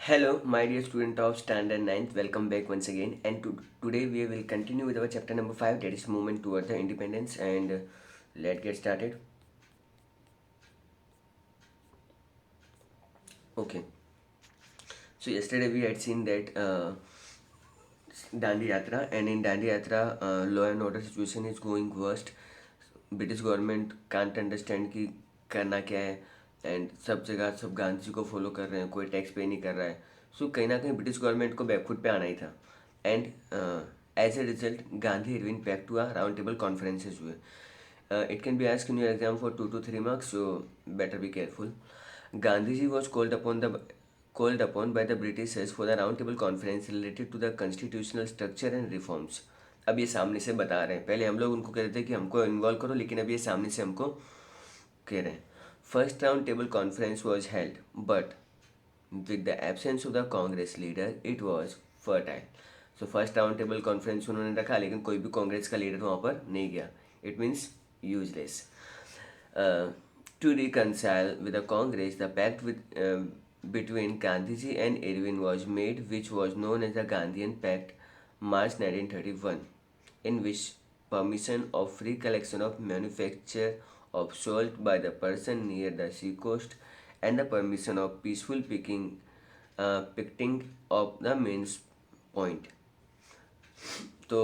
Hello, my dear student of Standard Ninth. Welcome back once again. And today we will continue with our chapter number 5, that is Movement Toward the Independence. And let's get started. Okay, so yesterday we had seen that Dandi Yatra, and in Dandi Yatra, law and order situation is going worst. British government can't understand कि करना क्या है, and सब जगह सब गांधी जी को follow कर रहे हैं, कोई टैक्स पे नहीं कर रहा है. सो कहीं ना कहीं ब्रिटिश गवर्नमेंट को बैकफुट पे आना ही था. And as a result Gandhi Irwin pact हुआ, राउंड टेबल कॉन्फ्रेंसेज हुए. It can be asked in your exam for 2 to 3 marks, so better be careful. Gandhiji was called upon by the Britishers for the round table conference related to the constitutional structure and reforms. अब ये सामने से बता रहे हैं. पहले हम लोग उनको कहते थे कि हमको इन्वॉल्व करो, लेकिन अब ये सामने से हमको कह रहे हैं. First round table conference was held, but with the absence of the Congress leader, it was fertile. So first round table conference उन्होंने रखा, लेकिन कोई भी कांग्रेस का लीडर वहाँ पर नहीं गया. It means useless. To reconcile with the Congress, the pact between Gandhiji and Irwin was made, which was known as the Gandhian Pact, March 1931, in which permission of free collection of manufacture of salt by the person near the sea coast and the permission of peaceful picking of the main point. तो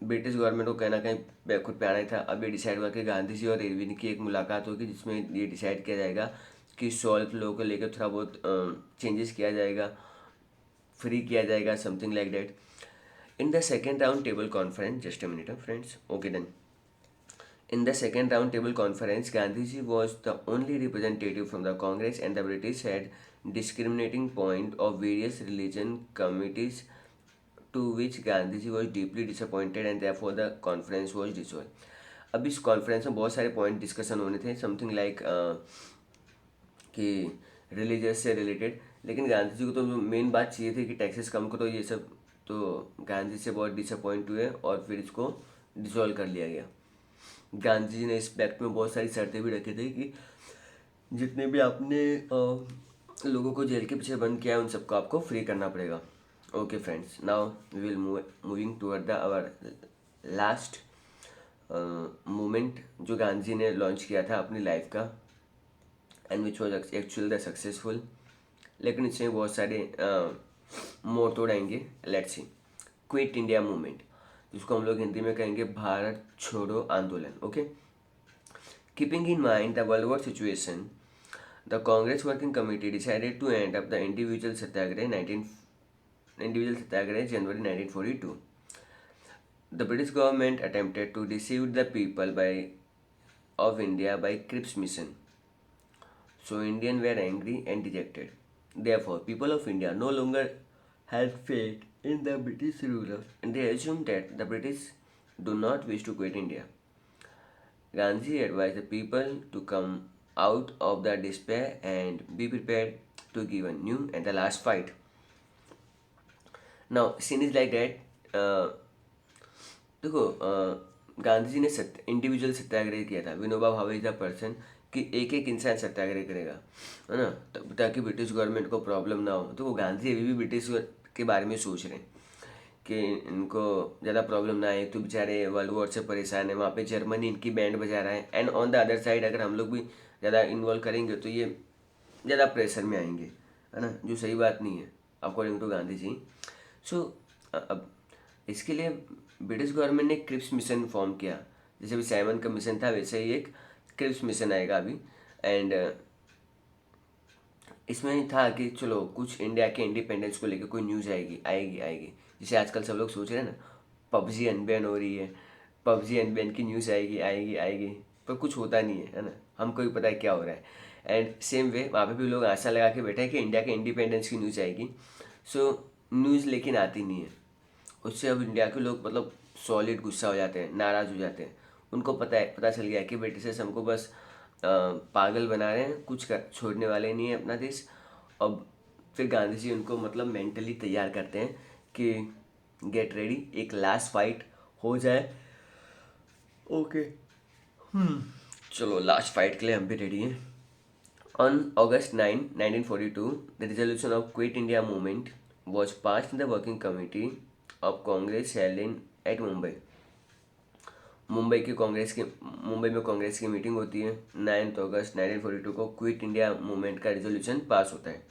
British government को कहीं ना कहीं back foot पे आना ही था. अब ये डिसाइड हुआ कि गांधी जी और इरविन की एक मुलाकात होगी, जिसमें ये डिसाइड किया जाएगा कि सॉल्ट लॉ को लेकर थोड़ा बहुत चेंजेस किया जाएगा, फ्री किया जाएगा, something like that. In the second round table conference, just a minute friends, okay then. In the second round table conference, Gandhiji was the only representative from the Congress, and the British had discriminating point of various religion committees, to which Gandhiji was deeply disappointed, and therefore the conference was dissolved. अब इस conference में बहुत सारे point discussion होने थे, something like कि religious से related. लेकिन गांधी जी को तो मेन बात चाहिए थी कि टैक्सेस कम करो, ये सब. तो गांधी से बहुत डिसअपॉइंट हुए और फिर इसको डिसॉल्व कर लिया गया. गांधी जी ने इस पैक्ट में बहुत सारी शर्तें भी रखी थी कि जितने भी आपने लोगों को जेल के पीछे बंद किया है, उन सबको आपको फ्री करना पड़ेगा. Okay friends, now we will moving toward the our last movement जो गांधी जी ने लॉन्च किया था अपनी लाइफ का, and which was actual the successful. लेकिन इसमें बहुत सारे मोड़ तोड़ आएंगे. Let's see. Quit India movement, जिसको हम लोग हिंदी में कहेंगे भारत छोड़ो आंदोलन. Okay. Keeping in mind the world war situation, the Congress working committee decided to end up the individual satyagraha January 1942. The British government attempted to deceive the people of India by Cripps mission. So Indians were angry and dejected. Therefore, people of India no longer had faith in the British rulers, and they assumed that the British do not wish to quit India. Gandhi advised the people to come out of the despair and be prepared to give a new and the last fight. Now, scene is like that. देखो, गांधी जी ने individual सत्याग्रह किया था. Vinoba Bhave is the person कि एक एक इंसान सत्याग्रह करेगा, है ना, ताकि ब्रिटिश गवर्नमेंट को प्रॉब्लम ना हो. तो वो गांधी अभी भी ब्रिटिश के बारे में सोच रहे हैं कि इनको ज़्यादा प्रॉब्लम ना आए. तो बेचारे वर्ल्ड वॉर से परेशान है, वहाँ पे जर्मनी इनकी बैंड बजा रहा है. And on the other side अगर हम लोग भी ज़्यादा इन्वॉल्व करेंगे तो ये ज़्यादा प्रेशर में आएंगे, है ना, जो सही बात नहीं है अकॉर्डिंग टू गांधी जी. सो अब इसके लिए ब्रिटिश गवर्नमेंट ने क्रिप्स मिशन फॉर्म किया. जैसे भी साइमन का मिशन था, वैसे ही एक क्रिप्स मिशन आएगा अभी. एंड इसमें था कि चलो कुछ इंडिया के इंडिपेंडेंस को लेकर कोई न्यूज़ आएगी. जैसे आजकल सब लोग सोच रहे हैं ना, पबजी अनबैन हो रही है, पबजी अनबैन की न्यूज़ आएगी, पर कुछ होता नहीं है ना, हमको भी पता है क्या हो रहा है. एंड सेम वे वहाँ पे भी लोग आशा लगा के बैठे हैं कि इंडिया के इंडिपेंडेंस की न्यूज़ आएगी. सो न्यूज़ लेकिन आती नहीं है. उससे अब इंडिया के लोग मतलब सॉलिड गुस्सा हो जाते हैं, नाराज़ हो जाते हैं. उनको पता चल गया कि ब्रिटिशर्स हमको बस पागल बना रहे हैं, कुछ छोड़ने वाले नहीं है अपना देश. अब फिर गांधी जी उनको मतलब मेंटली तैयार करते हैं कि गेट रेडी, एक लास्ट फाइट हो जाए. ओके. चलो लास्ट फाइट के लिए हम भी रेडी हैं. On August 9, 1942, the resolution of Quit India movement was passed in the working committee of Congress held in at Mumbai. Mumbai में कांग्रेस की मीटिंग होती है। 9 अगस्त 1942 को क्विट इंडिया मूवमेंट का रेजोल्यूशन पास होता है।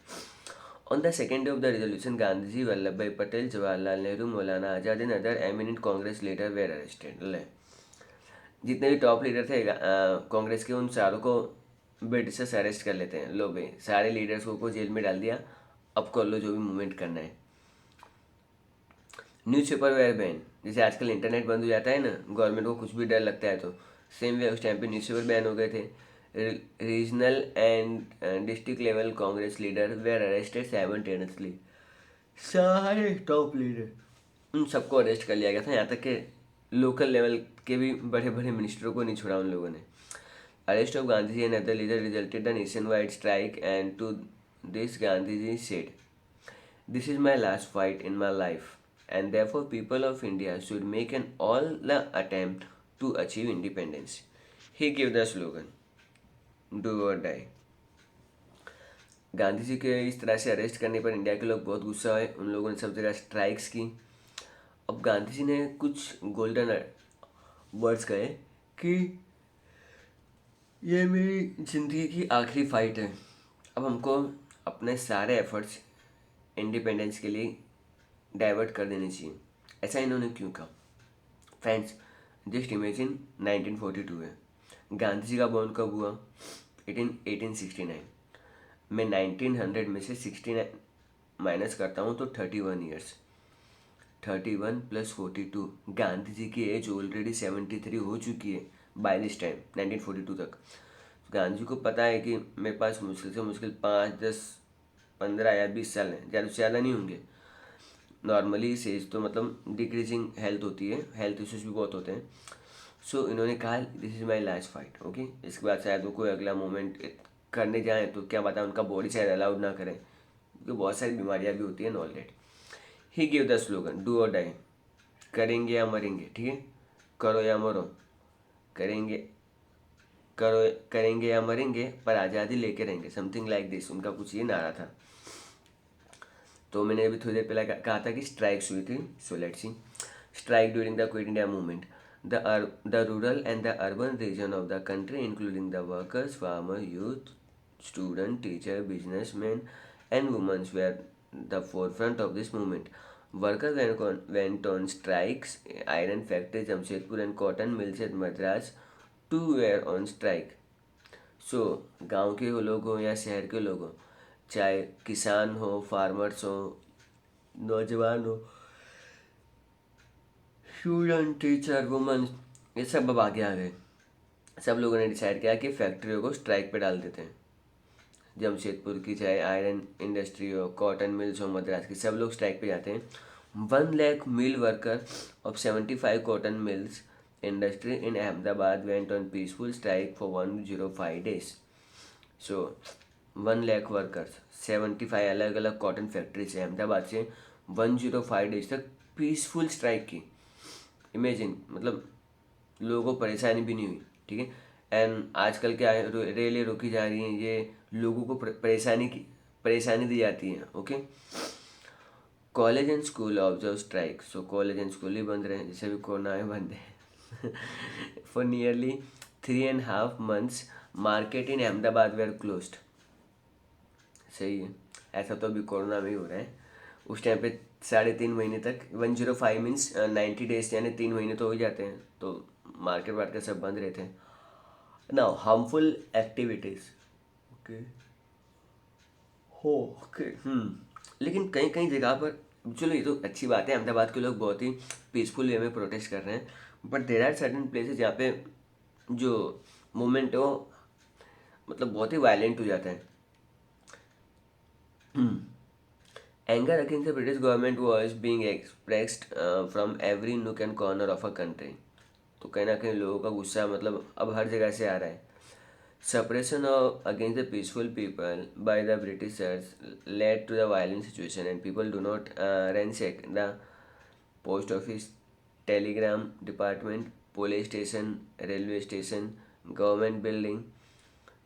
On the second day of the resolution, Gandhi ji, Vallabh Bhai Patel, Jawaharlal Nehru, Maulana Azad and other eminent Congress leader were arrested. जितने भी टॉप लीडर थे कांग्रेस के, उन सारों को ब्रिटिशर्स अरेस्ट कर लेते हैं। लो भाई, सारे लीडर्स को जेल में डाल दिया, अब कर लो जो भी मूवमेंट करना है। न्यूज़पेपर वेयर बैन, जैसे आजकल इंटरनेट बंद हो जाता है ना, गवर्नमेंट को कुछ भी डर लगता है, तो सेम वे उस टाइम पे न्यूज़पेपर बैन हो गए थे। Regional and district level Congress leader were arrested simultaneously. सारे टॉप लीडर, उन सबको अरेस्ट कर लिया गया था, यहाँ तक कि लोकल लेवल के भी बड़े बड़े मिनिस्टरों को नहीं छोड़ा उन लोगों ने। Arrest of Gandhi ji and other leader resulted the nation wide strike and to this Gandhi ji said, "This is my last fight in my life, and therefore people of India should make an all attempt to achieve independence." He gave the slogan, "Do or die." Gandhi ji के इस तरह से arrest करने पर India के लोग बहुत गुस्सा हुए, उन लोगों ने सब जगह स्ट्राइक्स की। अब गांधी जी ने कुछ गोल्डन वर्ड्स कहे कि ये मेरी ज़िंदगी की आखिरी फाइट है, अब हमको अपने सारे एफर्ट्स इंडिपेंडेंस के लिए डाइवर्ट कर देनी चाहिए। ऐसा इन्होंने क्यों कहा? फ्रेंड्स, जस्ट इमेजिन 1942 है, गांधी जी का बॉर्न कब हुआ? 1869 मैं 1900 में से 69 माइनस करता हूँ तो 31 ईयर्स। 31 + 42, गांधी जी की एज ऑलरेडी 73 हो चुकी है बाय दिस टाइम 1942 तक। गांधी जी को पता है कि मेरे पास मुश्किल से मुश्किल 5, 10, 15 या 20 साल हैं, ज़्यादा से ज़्यादा नहीं होंगे। नॉर्मली इस एज तो मतलब डिक्रीजिंग हेल्थ होती है, हेल्थ इश्यूज भी बहुत होते हैं। सो इन्होंने कहा this is my last fight, okay. इसके बाद शायद वो कोई अगला मूवमेंट करने जाएँ तो क्या पता उनका बॉडी शायद अलाउड ना करें, क्योंकि बहुत सारी बीमारियाँ भी होती हैं ऑल डेट। He give the slogan, do or die, करेंगे या मरेंगे, ठीक है, करो या मरो, करेंगे करेंगे या मरेंगे पर आज़ादी लेके रहेंगे, समथिंग लाइक दिस, उनका कुछ ये नारा था। तो मैंने अभी थोड़ी देर पहले कहा था कि स्ट्राइक्स हुई थी, so let's see. Strike during the quit India movement, the rural and the urban region of the country, including the workers, farmer, youth, student, teacher, businessmen, and women, were the forefront of this movement. Workers went on strikes. Iron factories, Jamshedpur, and cotton mills at Madras too were on strike. सो गांव के हो लोग हो या शहर के लोग हो, चाहे किसान हो, फार्मर्स हो, नौजवान हो, स्टूडेंट, टीचर, वुमन, ये सब अब आगे आ गए। सब लोगों ने डिसाइड किया कि फैक्ट्रियों को स्ट्राइक पे डाल देते हैं। जमशेदपुर की चाहे आयरन इंडस्ट्री हो, कॉटन मिल्स हो, मद्रास की, सब लोग स्ट्राइक पे जाते हैं। 1 lakh mill worker of 75 cotton mills industry in Ahmedabad went on peaceful strike for 105 days। So 1 lakh workers, 75 अलग अलग कॉटन फैक्ट्री से अहमदाबाद से 105 days तक पीसफुल स्ट्राइक की। इमेजिन, मतलब लोगों को परेशानी भी नहीं हुई, ठीक है। एंड आजकल क्या है, रेलें रोकी जा रही हैं, ये लोगों को परेशानी दी जाती है, okay. College and school observe strike, so college and school ही बंद रहे, जैसे भी कोरोना में बंद है। For nearly 3.5 months market in Ahmedabad were closed. सही है, ऐसा तो अभी कोरोना में ही हो रहा है। उस टाइम पे 3.5 महीने तक, 105 मीन्स 90 days, यानी 3 महीने तो हो ही जाते हैं, तो मार्केट वार्केट सब बंद रहते हैं। नाउ हार्मफुल एक्टिविटीज, ओके हो, ओके। लेकिन कई कई जगह पर, चलो ये तो अच्छी बात है, अहमदाबाद के लोग बहुत ही पीसफुल वे में प्रोटेस्ट कर रहे हैं, but there are certain places जहाँ पे जो मूवमेंट है वो मतलब बहुत ही वायलेंट हो जाता है। Anger against the British government was being expressed from every nook and corner of a country। तो कहीं ना कहीं लोगों का गुस्सा मतलब अब हर जगह से आ रहा है। Suppression against the peaceful people by the Britishers led to the violent situation, and people do not ransack the post office, telegram department, police station, railway station, government building,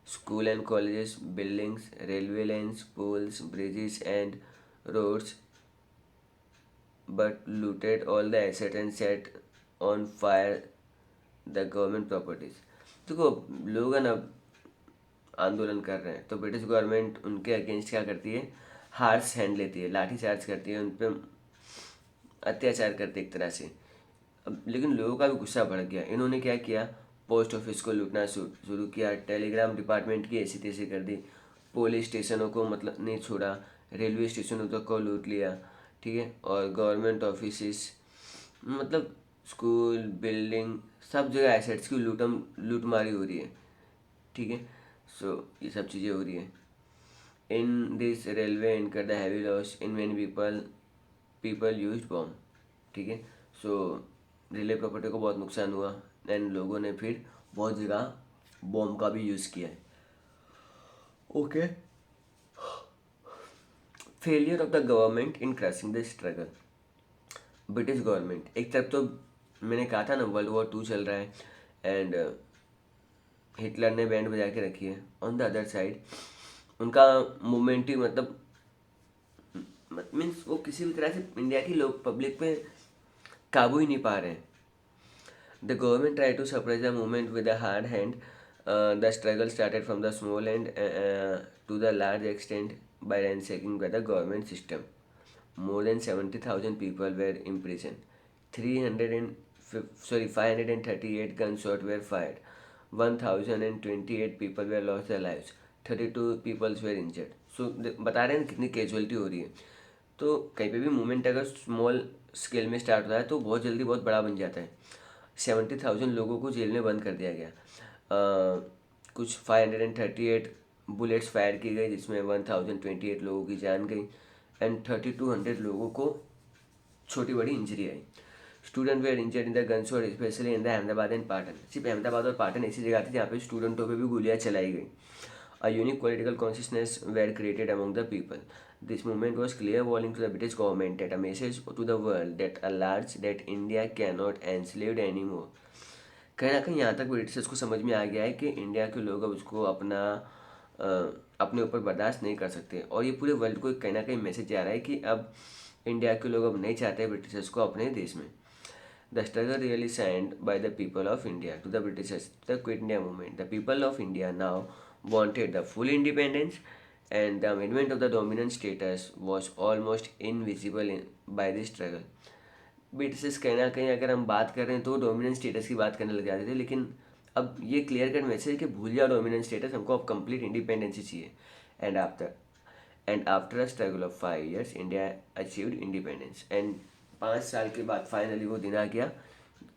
school and colleges, buildings, railway lines, poles, bridges, and roads, but looted all the assets and set on fire the government properties. देखो, लोग है ना आंदोलन कर रहे हैं तो British government उनके अगेंस्ट क्या करती है, हार्श हैंड लेती है, लाठी चार्ज करती है, उन पर अत्याचार करती है एक तरह से। अब लेकिन लोगों का भी गुस्सा भड़क गया, इन्होंने क्या किया, पोस्ट ऑफिस को लूटना शुरू किया, टेलीग्राम डिपार्टमेंट की ऐसी तैसी कर दी, पुलिस स्टेशनों को मतलब नहीं छोड़ा, रेलवे स्टेशनों तक को लूट लिया, ठीक है, और गवर्नमेंट ऑफिस मतलब स्कूल बिल्डिंग सब जगह एसेट्स की लूटमारी हो रही है, ठीक है। सो ये सब चीज़ें हो रही है। इन दिस रेलवे इनकर the heavy loss in many people use bomb, ठीक है। सो रेलवे प्रॉपर्टी को बहुत नुकसान हुआ एंड लोगों ने फिर बहुत जगह बॉम्ब का भी यूज़ किया है। Okay, failure of the government in crushing the struggle. British government एक तरफ तो मैंने कहा था ना वर्ल्ड वॉर 2 चल रहा है एंड हिटलर ने बैंड बजा के रखी है, ऑन द अदर साइड उनका मूवमेंट ही मतलब मीन्स वो किसी भी तरह से इंडिया की लोग पब्लिक पे काबू ही नहीं पा रहे हैं। The government try to suppress the movement with a hard hand. The struggle started from the small end to the large extent by ransacking by the government system. More than 70,000 people were imprisoned. 538 gunshots were fired. 1,028 people were lost their lives. 32 people were injured. So बता रहे हैं कितनी casualty हो रही है। तो कहीं पे भी मूवमेंट अगर स्मॉल स्केल में स्टार्ट होता है तो बहुत जल्दी बहुत बड़ा बन जाता है। 70,000 लोगों को जेल में बंद कर दिया गया। कुछ 538 बुलेट्स फायर की गई जिसमें 1,028 लोगों की जान गई एंड 3,200 लोगों को छोटी बड़ी इंजरी आई। Student were injured in the gunshot specially in the Ahmedabad and Patan. सिर्फ अहमदाबाद और पाटन ऐसी जगह थी जहाँ पे स्टूडेंटों पे भी गोलियाँ चलाई गई। A unique political consciousness were created among the people. This movement was clear warning to the British government that a message to the world that a large that India cannot enslaved anymore. कहीं ना कहीं यहाँ तक Britishers को समझ में आ गया है कि इंडिया के लोग अब उसको अपने ऊपर बर्दाश्त नहीं कर सकते और ये पूरे वर्ल्ड को कहीं ना कहीं मैसेज जा रहा है कि अब इंडिया के लोग अब नहीं चाहते ब्रिटिशर्स को अपने देश में। The struggle really signed by the people of India to the Britishers, the Quit India movement. The people of India now wanted the full independence, and the amendment of the dominant status was almost invisible by this struggle. Britishers कहीं ना कहीं अगर हम बात कर रहे हैं तो डोमिनेंट स्टेटस की बात करने लग जाते थे, लेकिन अब ये क्लियर कट मैसेज कि भूल जाओ डोमिनेंट स्टेटस, हमको अब कंप्लीट इंडिपेंडेंसी चाहिए। And after a struggle of 5 years India achieved independence and 5 साल के बाद फाइनली वो दिन आ गया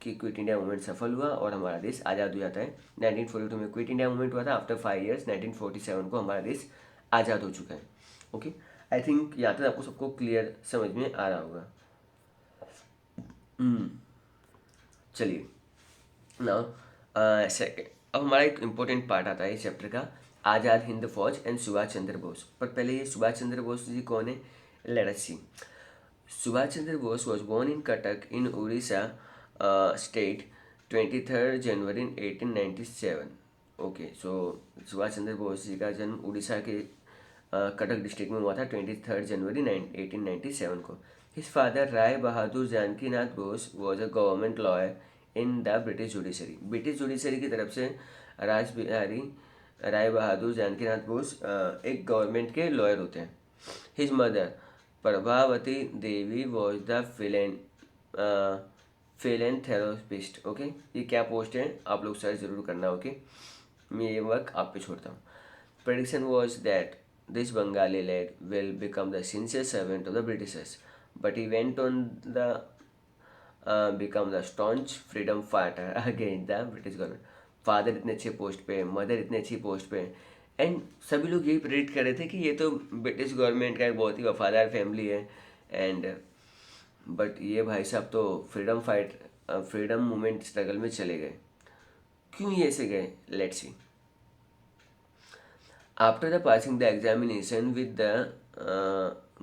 कि क्विट इंडिया मूवमेंट सफल हुआ और हमारा देश आज़ाद हो जाता है। 1942 में क्विट इंडिया मूवमेंट हुआ था, आफ्टर 5 years 1947 को हमारा देश आज़ाद हो चुका है। ओके, आई थिंक यहाँ तक आपको सबको क्लियर समझ में आ रहा होगा। चलिए ना सेकेंड, अब हमारा एक इम्पोर्टेंट पार्ट आता है इस चैप्टर का, आज़ाद हिंद फौज एंड सुभाष चंद्र बोस। पर पहले ये सुभाष चंद्र बोस जी कौन है, let us C. Subhash Chandra Bose was born in Cuttack in Orissa state 23rd January in 1897. Okay, सो सुभाष चंद्र बोस जी का जन्म उड़ीसा के कटक डिस्ट्रिक्ट में हुआ था 23rd January 1897 को। His father Rai Bahadur Janaki Nath Bose was a government lawyer in the British judiciary. British judiciary की तरफ से राज बिहारी राय बहादुर जानकी नाथ बोस एक गवर्नमेंट के लॉयर होते हैं। His mother Prabhavati Devi was the philanthropist. Okay, ये क्या पोस्ट है आप लोग सर्च जरूर करना। ओके, मैं ये वर्क आप पे छोड़ता हूँ। Prediction was that this Bengali lad will become the sincere servant of the Britishers, but he went on the become the staunch freedom fighter against the British government. Father इतने अच्छे पोस्ट पे, mother इतने अच्छी post पे and सभी लोग यही predict कर रहे थे कि ये तो ब्रिटिश गवर्नमेंट का एक बहुत ही वफादार फैमिली है एंड बट ये भाई साहब तो फ्रीडम मूवमेंट स्ट्रगल में चले गए। क्यों ये ऐसे गए, let's see. After the passing the examination with the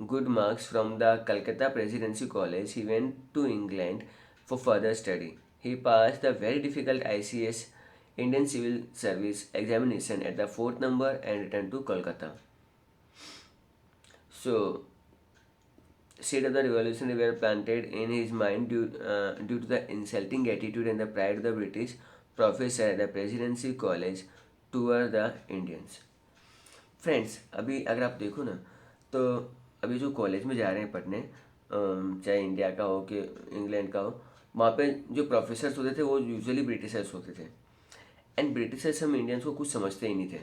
good marks from the Calcutta Presidency College, he went to England for further study. He passed the very difficult ICS Indian civil service examination at the fourth number and returned to Kolkata. So, seed of the revolution were planted in his mind due to the insulting attitude and the pride of the British professor at the Presidency College toward the Indians. Friends, अभी अगर आप देखो ना, तो अभी जो college में जा रहे हैं पढ़ने, चाहे इंडिया का हो कि इंग्लैंड का हो, वहाँ पे जो प्रोफेसर्स होते थे वो यूजुअली ब्रिटिशर्स होते थे। एंड ब्रिटिशर्स हम इंडियंस को कुछ समझते ही नहीं थे।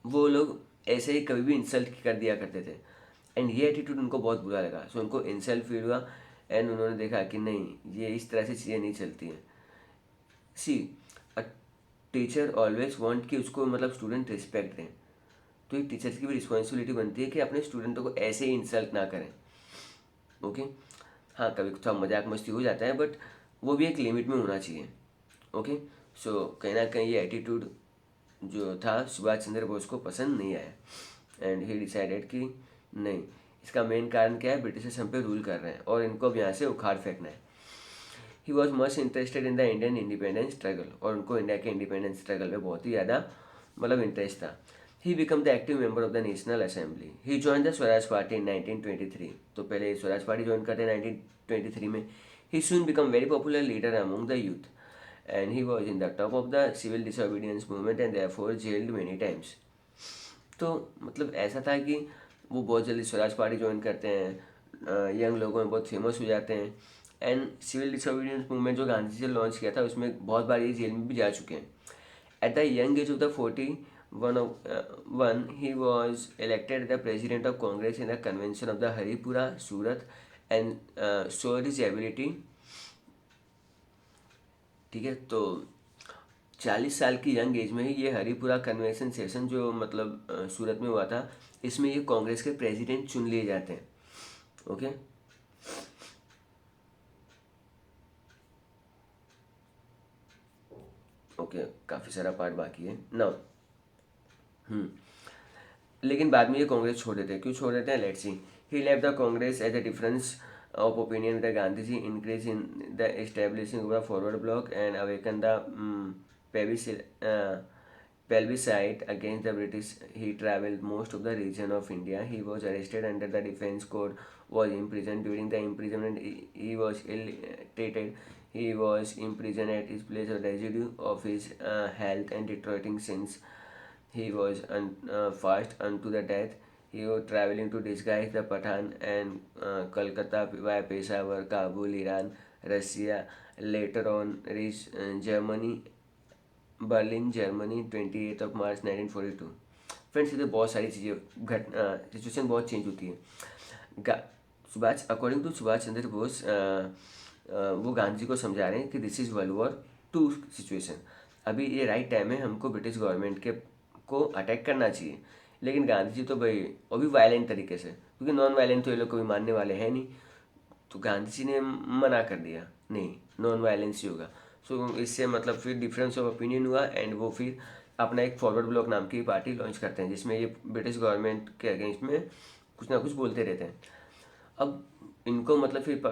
वो लोग ऐसे ही कभी भी इंसल्ट कर दिया करते थे। एंड ये एटीट्यूड उनको बहुत बुरा लगा, सो उनको इंसल्ट फील हुआ। एंड उन्होंने देखा कि नहीं, ये इस तरह से चीज़ें नहीं चलती हैं। सी, अ टीचर ऑलवेज वांट कि उसको मतलब स्टूडेंट रिस्पेक्ट दें। तो एक टीचर्स की भी रिस्पॉन्सिबिलिटी बनती है कि अपने स्टूडेंटों को ऐसे ही इंसल्ट ना करें। ओके, हाँ, कभी थोड़ा मजाक मस्ती हो जाता है, बट वो भी एक लिमिट में होना चाहिए। ओके, सो कहीं ना कहीं ये एटीट्यूड जो था सुभाष चंद्र बोस को पसंद नहीं आया। एंड ही डिसाइडेड कि नहीं, इसका मेन कारण क्या है, ब्रिटिशर्स हम पे रूल कर रहे हैं और इनको अब यहाँ से उखाड़ फेंकना है। He was much interested in the Indian independence struggle, और उनको इंडिया के इंडिपेंडेंस स्ट्रगल में बहुत ही ज़्यादा मतलब इंटरेस्ट था। He become the active member of the national assembly. He join the Swaraj party इन 1923। तो पहले स्वराज पार्टी ज्वाइन करते हैं 1923 में। He soon become very popular leader among the youth, and he was in the top of the civil disobedience movement and therefore jailed many times. तो मतलब ऐसा था कि वो बहुत जल्दी स्वराज पार्टी ज्वाइन करते हैं, यंग लोगों में बहुत फेमस हो जाते हैं। एंड सिविल डिसोबीडियंस मूवमेंट जो गांधी जी ने लॉन्च किया था, उसमें बहुत बार ये जेल में भी जा चुके हैं। At the young age of the 41 he was elected the president of Congress in the convention of the Haripura Surat and showed his ability. ठीक है, तो 40 साल की यंग एज में ही ये हरिपुरा कन्वेंशन सेशन जो मतलब सूरत में हुआ था, इसमें ये कांग्रेस के प्रेसिडेंट चुन लिए जाते हैं। ओके, ओके, काफ़ी सारा पार्ट बाकी है ना। लेकिन बाद में ये कांग्रेस छोड़ देते हैं। क्यों छोड़ देते हैं, let's see. He left the Congress as a difference of opinion with Gandhi ji increase in the establishing of the forward bloc and awaken the plebiscite against the British. He travelled most of the region of India. He was arrested under the Defence Code, was imprisoned. During the imprisonment, he was ill-treated. He was imprisoned at his place of residue of his health and deteriorating since he was fast unto the death. He was travelling to disguise the Pathan and Kolkata via Peshawar, Kabul, Iran, Russia. Later on, reached Germany, Berlin Germany 28 March 1942। Friends, ये तो बहुत सारी चीज़ें situation बहुत change होती है। Subhash, according to Subhash Chandra Bose, वो गांधी जी को समझा रहे हैं कि this is world war 2 situation. अभी ये राइट टाइम है हमको ब्रिटिश गवर्नमेंट के को अटैक करना चाहिए। लेकिन गांधी जी तो भाई वो भी वायलेंट तरीके से, क्योंकि नॉन वायलेंट तो ये लोग कभी मानने वाले हैं नहीं। तो गांधी जी ने मना कर दिया, नहीं, नॉन वायलेंस ही होगा। सो इससे मतलब फिर डिफरेंस ऑफ ओपिनियन हुआ एंड वो फिर अपना एक फॉरवर्ड ब्लॉक नाम की पार्टी लॉन्च करते हैं, जिसमें ये ब्रिटिश गवर्नमेंट के अगेंस्ट में कुछ ना कुछ बोलते रहते हैं। अब इनको मतलब फिर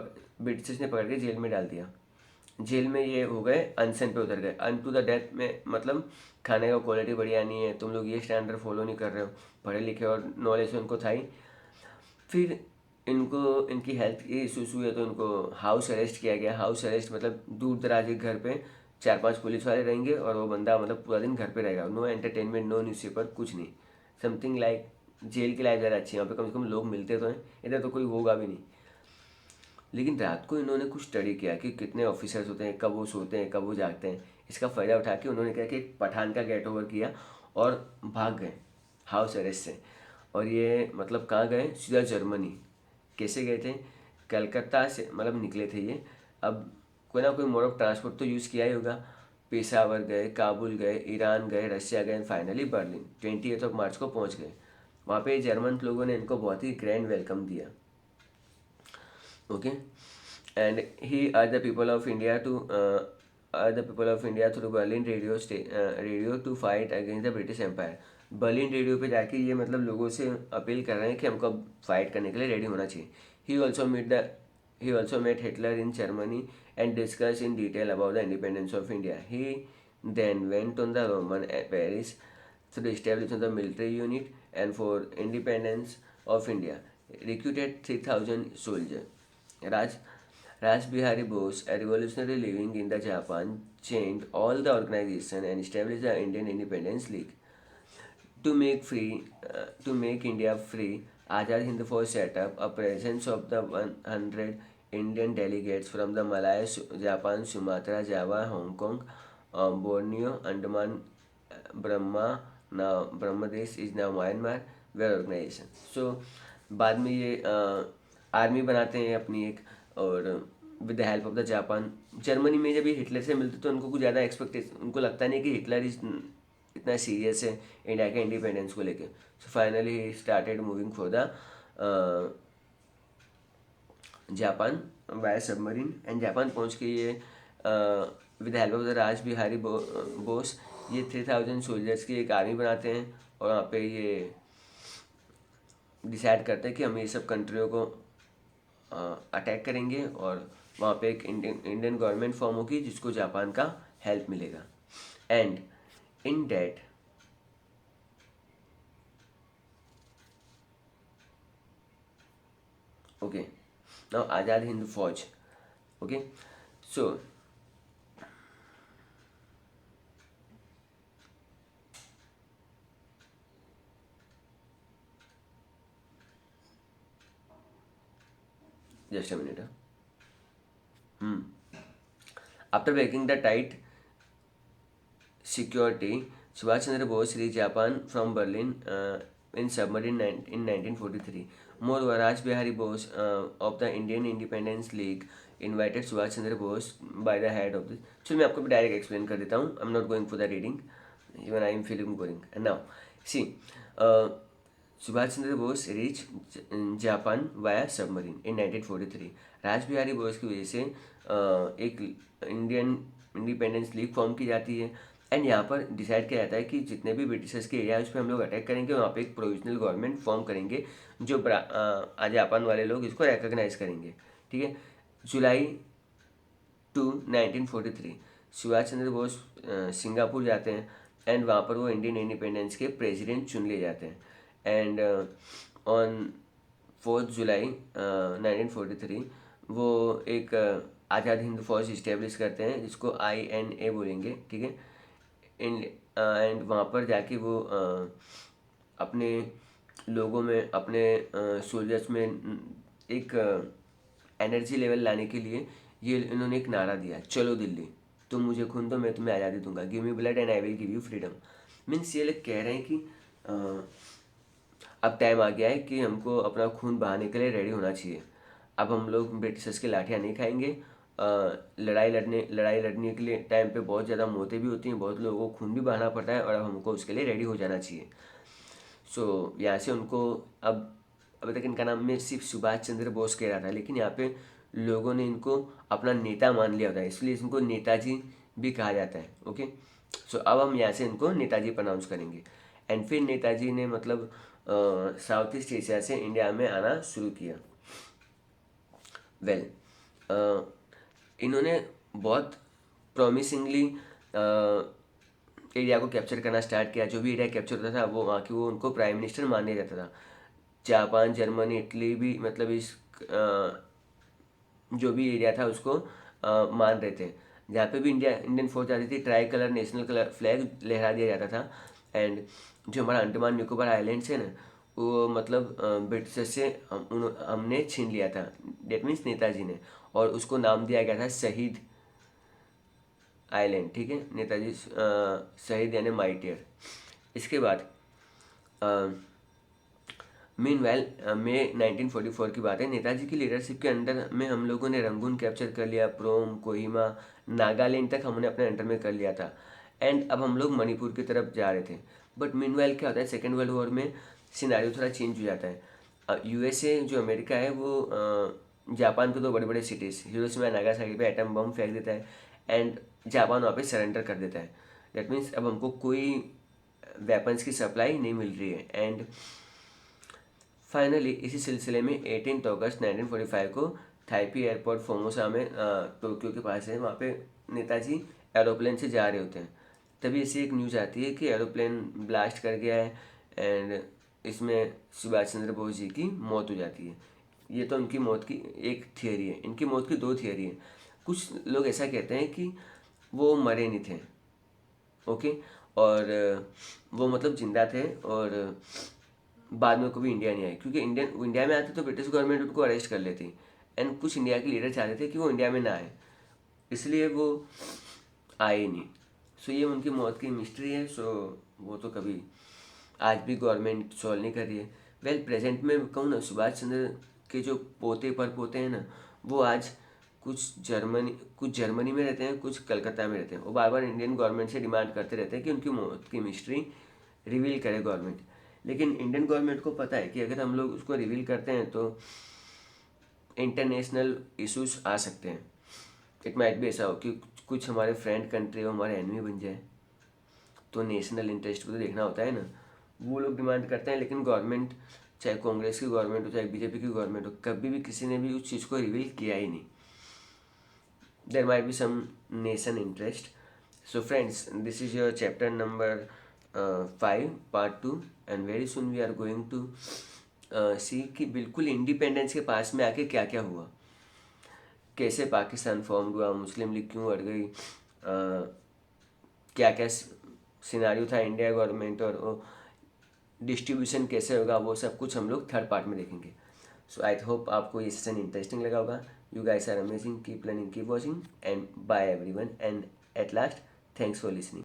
ब्रिटिशर्स ने पकड़ के जेल में डाल दिया। जेल में ये हो गए, अनशन पे उतर गए, अन टू द डेथ में, मतलब खाने का क्वालिटी बढ़िया नहीं है, तुम लोग ये स्टैंडर्ड फॉलो नहीं कर रहे हो, पढ़े लिखे और नॉलेज उनको था ही। फिर इनको इनकी हेल्थ के इशूज़ हुए तो इनको हाउस अरेस्ट किया गया। हाउस अरेस्ट मतलब दूर दराज के घर पे 4-5 पुलिस वाले रहेंगे और वो बंदा मतलब पूरा दिन घर पे रहेगा। नो एंटरटेनमेंट, नो न्यूज़पेपर, कुछ नहीं। समथिंग लाइक जेल की लाइफ ज़्यादा अच्छी है, यहाँ पे कम से कम लोग मिलते तो हैं, इधर तो कोई होगा भी नहीं। लेकिन रात को इन्होंने कुछ स्टडी किया कि कितने ऑफिसर्स होते हैं, कब वो सोते हैं, कब वो जागते हैं। इसका फ़ायदा उठा के उन्होंने क्या कि एक पठान का गेट ओवर किया और भाग गए हाउस अरेस्ट से। और ये मतलब कहाँ गए, सीधा जर्मनी। कैसे गए थे, कलकत्ता से मतलब निकले थे ये। अब कोई ना कोई मोड ऑफ ट्रांसपोर्ट तो यूज़ किया ही होगा। पेशावर गए, काबुल गए, ईरान गए, रशिया गए, फाइनली बर्लिन 28 मार्च को पहुंच गए। वहाँ पे जर्मन लोगों ने इनको बहुत ही ग्रैंड वेलकम दिया। Okay, and he are the people of India through Berlin radio to fight against the British empire. Berlin radio पे जाके ये मतलब लोगों से अपील कर रहे हैं कि हमको अब फाइट करने के लिए रेडी होना चाहिए। He also meet the He also met Hitler in Germany and discussed in detail about the independence of India. He then went on the Roman Paris to the establishment of the military unit and for independence of India. Recruited 3,000 soldiers. Raj Raj Bihari Bose, a revolutionary living in the Japan, changed all the organization and established the Indian Independence League. To make India free, Azad Hind Fauj set up a presence of the 100 Indian delegates from the Malaya, Japan, Sumatra, Java, Hong Kong, Borneo, Andaman, Brahma, now Brahmadesh is now Myanmar, were organization. So बाद में ये army बनाते हैं अपनी एक, और with the help of the Japan. Germany में जब ये हिटलर से मिलते तो उनको कुछ ज़्यादा एक्सपेक्टेशन, उनको लगता नहीं कि हिटलर इज इतना सीरियस है इंडिया के इंडिपेंडेंस को लेके। So finally he started moving for the Japan via submarine, and Japan पहुंच के ये विद हेल्प ऑफ द राज बिहारी बोस ये 3,000 सोल्जर्स की एक आर्मी बनाते हैं, और वहाँ पे ये डिसाइड करते हैं कि हम ये सब कंट्रियों को अटैक करेंगे, और वहाँ पे एक इंडियन गवर्नमेंट फॉर्म होगी जिसको जापान का हेल्प मिलेगा। And in that okay, now Azad Hind Fauj. Okay, so just a minute. After breaking the tight security, Subhash Chandra Bose reached Japan from Berlin in submarine in 1943. Moreover, Raj Bihari Bose of the Indian Independence League invited Subhash Chandra Bose by the head of this. So मैं आपको direct explain कर देता हूँ. I'm not going for the reading. Even I am feeling boring. And now, see. Subhash Chandra Bose reached Japan via submarine in 1943. Raj Bihari Bose की वजह से एक Indian independence league form की जाती है, एंड यहाँ पर डिसाइड किया जाता है कि जितने भी ब्रिटिशर्स के एरिया है उस पर हम लोग अटैक करेंगे, वहाँ पे एक प्रोविजनल गवर्नमेंट फॉर्म करेंगे जो जापान वाले लोग इसको रिकॉग्नाइज करेंगे। ठीक है, जुलाई 2, 1943 सुभाष चंद्र बोस सिंगापुर जाते हैं, एंड वहाँ पर वो इंडियन इंडिपेंडेंस के प्रेसिडेंट चुन लिए जाते हैं। एंड ऑन 4 जुलाई 1943 वो एक आज़ाद हिंद फौज इस्टेब्लिश करते हैं जिसको INA बोलेंगे। ठीक है, एंड वहाँ पर जाके वो अपने लोगों में, अपने सोल्जर्स में एक एनर्जी लेवल लाने के लिए ये इन्होंने एक नारा दिया, चलो दिल्ली, तुम मुझे खून दो मैं तुम्हें आज़ादी दूंगा, give me blood and I will give you freedom. Means ये लोग कह रहे हैं कि अब टाइम आ गया है कि हमको अपना खून बहाने के लिए रेडी होना चाहिए। अब हम लोग ब्रिटिशर्स की लाठियाँ नहीं खाएंगे। लड़ाई लड़ने के लिए टाइम पे बहुत ज़्यादा मौतें भी होती हैं, बहुत लोगों को खून भी बहाना पड़ता है, और अब हमको उसके लिए रेडी हो जाना चाहिए। सो यहाँ से उनको अब अभी तक इनका नाम मैं सिर्फ सुभाष चंद्र बोस कह रहा था, लेकिन यहाँ पे लोगों ने इनको अपना नेता मान लिया होता है, इसलिए इनको नेताजी भी कहा जाता है। ओके, सो अब हम यहाँ से इनको नेताजी प्रोनाउंस करेंगे। एंड फिर नेताजी ने मतलब साउथ ईस्ट एशिया से इंडिया में आना शुरू किया। वेल, इन्होंने बहुत प्रॉमिसिंगली एरिया को कैप्चर करना स्टार्ट किया। जो भी एरिया कैप्चर होता था वो वहाँ की वो उनको प्राइम मिनिस्टर माना जाता था। जापान, जर्मनी, इटली भी मतलब इस जो भी एरिया था उसको मान रहे थे। जहाँ पे भी इंडियन फोर्स जाती थी, try colour national colour flag लहरा दिया जाता था। एंड जो हमारा अंडमान निकोबार आइलैंड्स है ना, वो मतलब ब्रिटिश से हमने छीन लिया था, डेट मीन्स नेताजी ने, और उसको नाम दिया गया था शहीद आइलैंड। ठीक है, नेताजी शहीद यानी माइटियर। इसके बाद मीनवाइल मई 1944 की बात है, नेताजी की लीडरशिप के अंडर में हम लोगों ने रंगून कैप्चर कर लिया, प्रोम, कोहिमा, नागालैंड तक हमने अपने अंडर में कर लिया था। एंड अब हम लोग मणिपुर की तरफ जा रहे थे। बट मीनवाइल क्या होता है, सेकेंड वर्ल्ड वॉर में सिनारियो थोड़ा चेंज हो जाता है। USA जो अमेरिका है वो जापान को दो बड़े बड़े सिटीज़ हिरोशिमा नागासाकी पे एटम बम फेंक देता है, एंड जापान वहाँ पे सरेंडर कर देता है। दैट मीन्स अब हमको कोई वेपन्स की सप्लाई नहीं मिल रही है। एंड फाइनली इसी सिलसिले में 18 अगस्त 1945 को थाइपी एयरपोर्ट फोमोसा में टोक्यो के पास है, वहाँ पे नेताजी एरोप्लेन से जा रहे होते हैं। तभी ऐसी एक न्यूज़ आती है कि एरोप्लेन ब्लास्ट कर गया है एंड इसमें सुभाष चंद्र बोस जी की मौत हो जाती है। ये तो उनकी मौत की एक थियरी है। इनकी मौत की दो थियरी है। कुछ लोग ऐसा कहते हैं कि वो मरे नहीं थे, ओके, और वो मतलब जिंदा थे और बाद में कभी इंडिया नहीं आए, क्योंकि इंडिया में आते तो ब्रिटिश गवर्नमेंट उनको अरेस्ट कर लेती। एंड कुछ इंडिया के लीडर चाहते थे कि वो इंडिया में ना आए, इसलिए वो आए ही नहीं। सो ये उनकी मौत की मिस्ट्री है। सो वो तो कभी आज भी गवर्नमेंट सॉल्व नहीं कर रही है। वेल प्रेजेंट में कहूँ ना, सुभाष चंद्र के जो पोते पर पोते हैं ना, वो आज कुछ जर्मनी में रहते हैं, कुछ कलकत्ता में रहते हैं। वो बार बार इंडियन गवर्नमेंट से डिमांड करते रहते हैं कि उनकी मौत की मिस्ट्री रिवील करे गवर्नमेंट। लेकिन इंडियन गवर्नमेंट को पता है कि अगर हम लोग उसको रिवील करते हैं तो इंटरनेशनल इश्यूज आ सकते हैं। इट माइट भी ऐसा हो कि कुछ हमारे फ्रेंड कंट्री हो हमारे एनिमी बन जाए। तो नेशनल इंटरेस्ट को तो देखना होता है ना। वो लोग डिमांड करते हैं, लेकिन गवर्नमेंट, चाहे कांग्रेस की गवर्नमेंट हो चाहे बीजेपी की गवर्नमेंट हो, कभी भी किसी ने भी उस चीज़ को रिवील किया ही नहीं। There might be some nation interest. So friends, this is your chapter number 5 part 2 and very soon we are going to see कि बिल्कुल इंडिपेंडेंस के पास में आके क्या क्या हुआ, कैसे पाकिस्तान फॉर्म हुआ, मुस्लिम लीग क्यों अड़ गई, क्या क्या सिनारियो था इंडिया गवर्नमेंट, और डिस्ट्रीब्यूशन कैसे होगा, वो सब कुछ हम लोग थर्ड पार्ट में देखेंगे। सो आई होप आपको ये सेशन इंटरेस्टिंग लगा होगा। You guys are amazing, keep learning, keep watching and bye everyone, and at last thanks for listening.